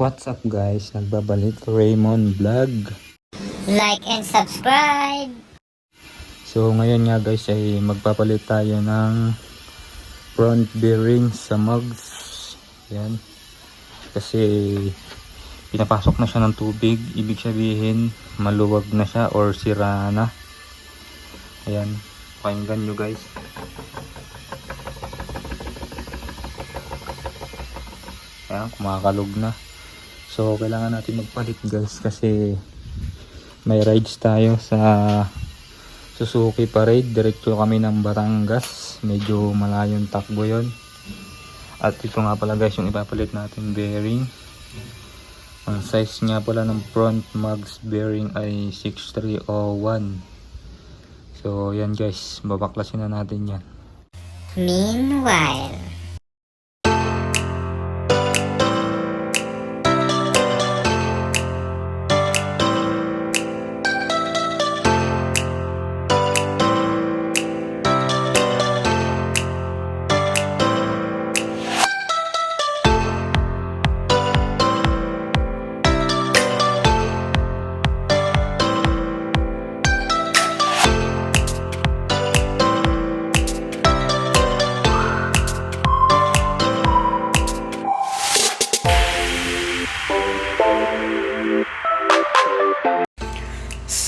What's up guys? Nagbabalik Raymond Vlog. Like and subscribe. So ngayon nga guys ay magpapalit tayo ng front bearing sa mugs. Yan. Kasi pinapasok na siya ng tubig. Ibig sabihin maluwag na siya or sira na. Ayan. Pakinggan nyo guys. Ayan, kumakalog na. So kailangan natin magpalit guys kasi may rides tayo sa Suzuki Parade. Diretso kami ng Batangas. Medyo malayong takbo yon. At ito nga pala guys yung ipapalit natin bearing. Ang size nga pala ng front mugs bearing ay 6301. So yan guys, babaklasin na natin yan. Meanwhile,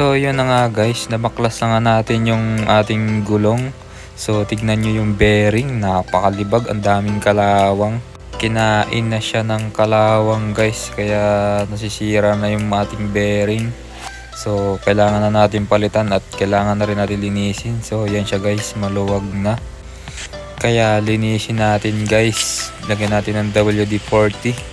So yun na nga guys, nabaklas na nga natin yung ating gulong. So tignan nyo yung bearing, napakalibag, ang daming kalawang. Kinain na siya ng kalawang guys, kaya nasisira na yung ating bearing. So kailangan na natin palitan at kailangan na rin natin linisin. So yan siya guys, maluwag na. Kaya linisin natin guys, lagyan natin ng WD-40.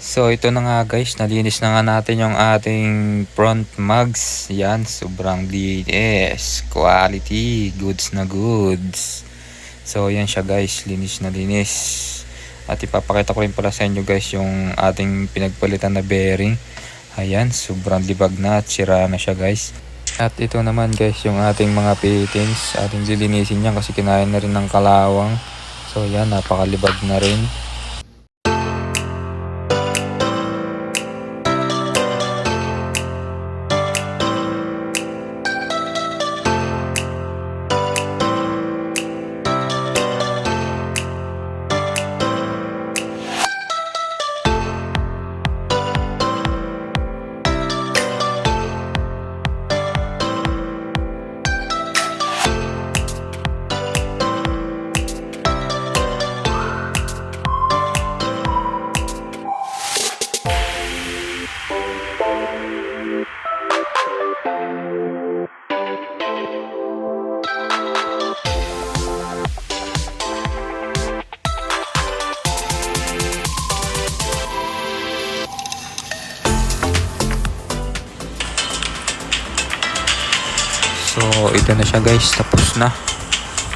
So ito na nga guys, nalinis na nga natin yung ating front mugs. Yan, sobrang linis, quality, goods na goods. So yan siya guys, linis na linis. At ipapakita ko rin pala sa inyo guys yung ating pinagpalitan na bearing. Ayan, sobrang libag na at sira na siya guys. At ito naman guys yung ating mga fittings, ating lilinisin yan kasi kinain na rin ng kalawang. So yan, napakalibag na rin. So ito na siya guys, tapos na.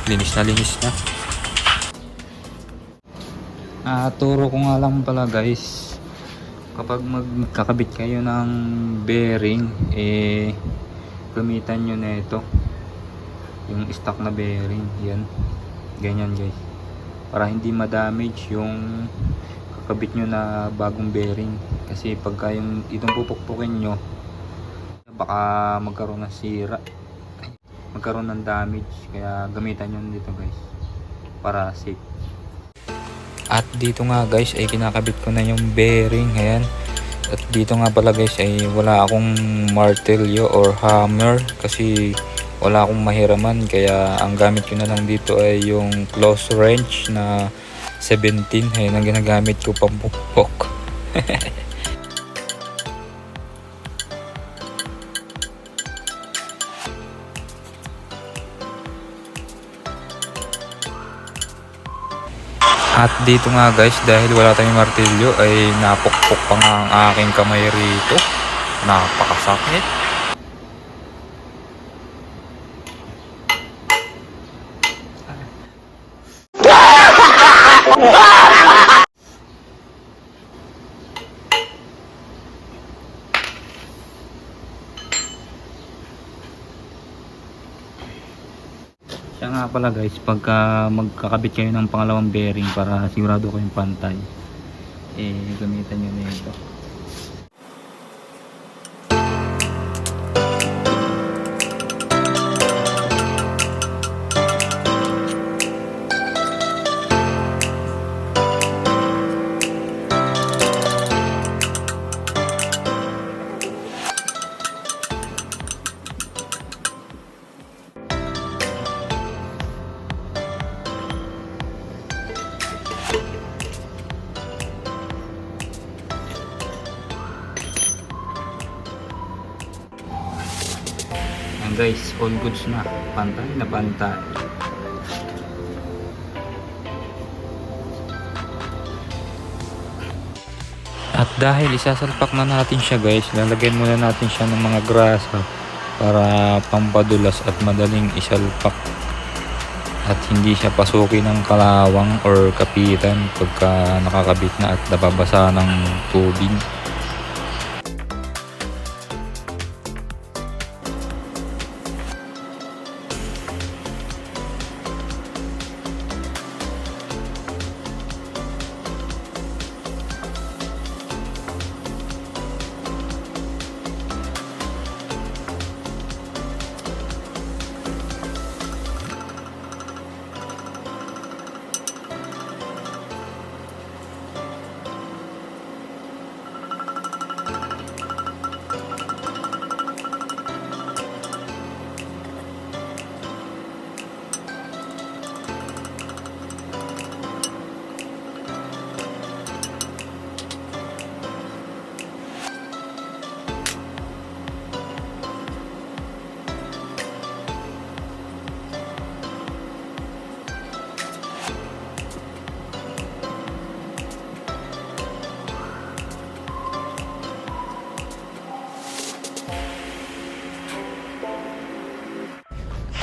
Linis na. Turo ko nga lang pala guys, kapag magkakabit kayo ng bearing, gamitan nyo na ito, yung stock na bearing. Yan, ganyan guys, para hindi ma-damage yung kakabit nyo na bagong bearing. Kasi pagka yung itong pupukpukin nyo, baka magkaroon ng sira, magkaroon ng damage. Kaya gamitan nyo dito guys para safe. At dito nga guys ay kinakabit ko na yung bearing. Ayan. At dito nga pala guys ay wala akong martilyo or hammer kasi wala akong mahiraman. Kaya ang gamit ko na lang dito ay yung close range na 17. Ayan ang ginagamit ko pampukpok. At dito nga guys, dahil wala tayong martilyo ay napukpok pa nga ang aking kamay rito. Napakasakit. Siya nga pala guys, pagka magkakabit kayo ng pangalawang bearing para sigurado kayong pantay, gamitan nyo na ito. Yan guys, all goods na. Pantay na pantay. At dahil isasalpak na natin siya guys, lalagyan muna natin siya ng mga grasa para pampadulas at madaling isalpak. At hindi siya pasukin ng kalawang or kapitan pagka nakakabit na at nababasa ng tubig.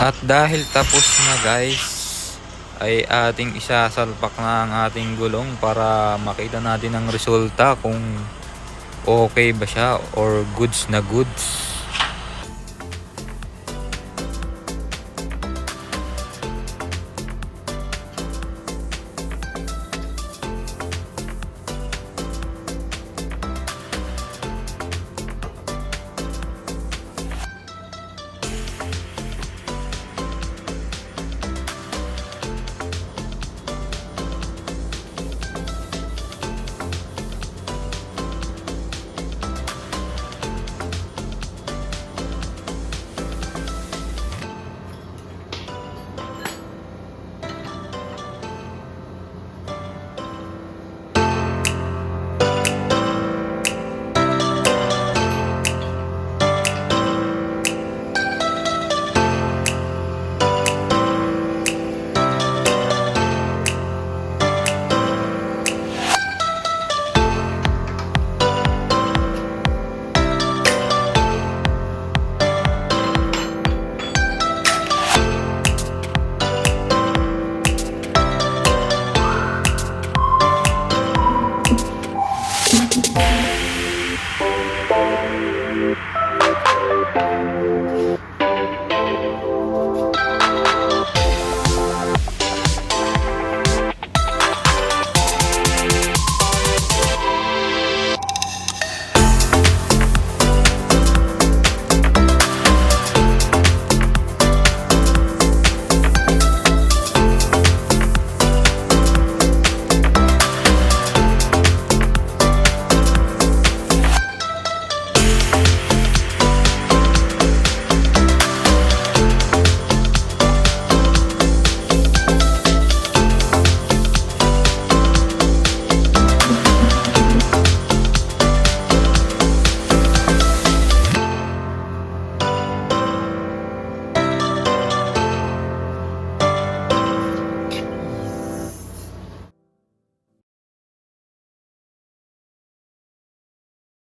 At dahil tapos na guys, ay ating isasalpak na ang ating gulong para makita natin ang resulta kung okay ba siya or goods na goods.